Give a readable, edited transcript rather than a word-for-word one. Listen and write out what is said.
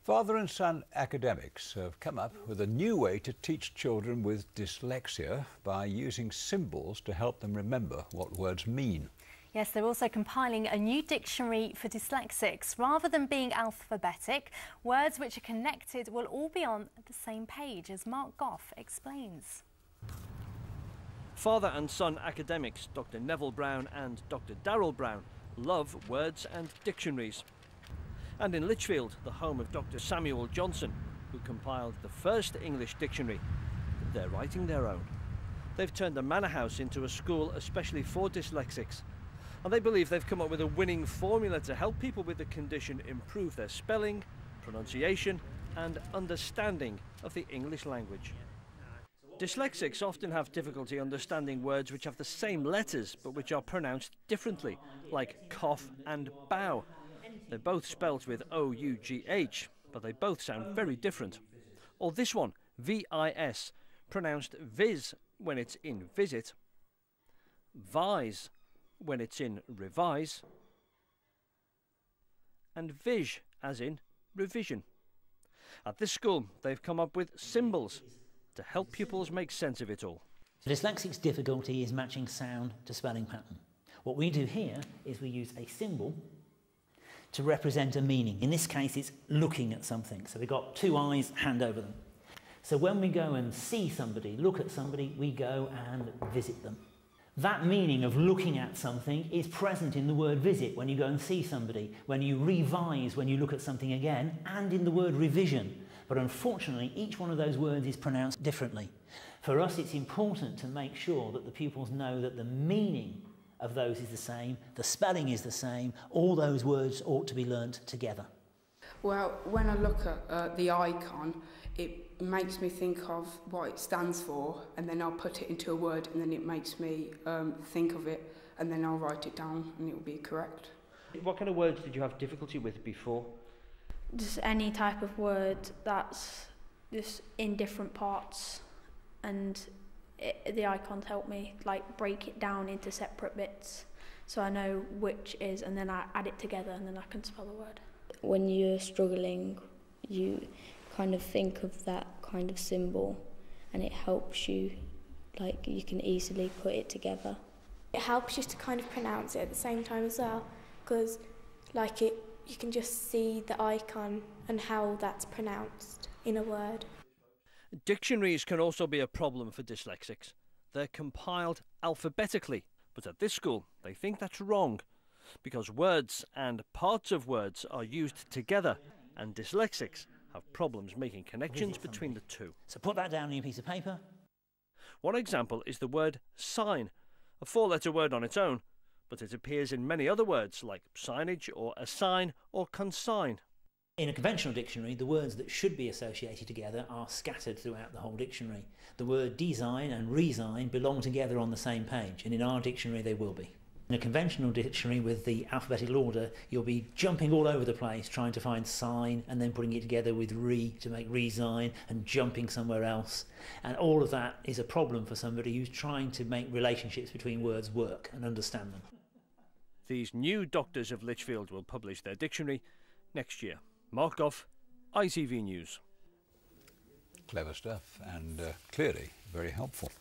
Father and son academics have come up with a new way to teach children with dyslexia by using symbols to help them remember what words mean. Yes, they're also compiling a new dictionary for dyslexics. Rather than being alphabetic, words which are connected will all be on the same page, as Mark Goff explains. Father and son academics Dr. Neville Brown and Dr. Daryl Brown love words and dictionaries. And in Lichfield, the home of Dr. Samuel Johnson, who compiled the first English dictionary, they're writing their own. They've turned the manor house into a school especially for dyslexics, and they believe they've come up with a winning formula to help people with the condition improve their spelling, pronunciation and understanding of the English language. Dyslexics often have difficulty understanding words which have the same letters but which are pronounced differently, like cough and bow. They're both spelt with O-U-G-H, but they both sound very different. Or this one, V-I-S, pronounced viz when it's in visit, vise when it's in revise, and vish as in revision. At this school, they've come up with symbols to help pupils make sense of it all. Dyslexics' difficulty is matching sound to spelling pattern. What we do here is we use a symbol to represent a meaning. In this case, it's looking at something. So we've got two eyes, hand over them. So when we go and see somebody, look at somebody, we go and visit them. That meaning of looking at something is present in the word visit when you go and see somebody, when you revise, when you look at something again, and in the word revision. But unfortunately, each one of those words is pronounced differently. For us, it's important to make sure that the pupils know that the meaning of those is the same, the spelling is the same, all those words ought to be learnt together. Well, when I look at the icon, it makes me think of what it stands for, and then I'll put it into a word, and then it makes me think of it, and then I'll write it down and it will be correct. What kind of words did you have difficulty with before? Just any type of word that's just in different parts, and the icons help me like break it down into separate bits so I know which is, and then I add it together and then I can spell the word. When you're struggling, you kind of think of that kind of symbol and it helps you, like you can easily put it together. It helps you to kind of pronounce it at the same time as well, because like you can just see the icon and how that's pronounced in a word. Dictionaries can also be a problem for dyslexics. They're compiled alphabetically, but at this school they think that's wrong, because words and parts of words are used together, and dyslexics have problems making connections between the two. So put that down on your piece of paper. One example is the word sign, a four-letter word on its own, but it appears in many other words like signage or assign or consign. In a conventional dictionary, the words that should be associated together are scattered throughout the whole dictionary. The word design and resign belong together on the same page, and in our dictionary they will be. In a conventional dictionary with the alphabetical order, you'll be jumping all over the place trying to find sign and then putting it together with re to make resign and jumping somewhere else. And all of that is a problem for somebody who's trying to make relationships between words work and understand them. These new doctors of Lichfield will publish their dictionary next year. Mark Goff, ITV News. Clever stuff and clearly very helpful.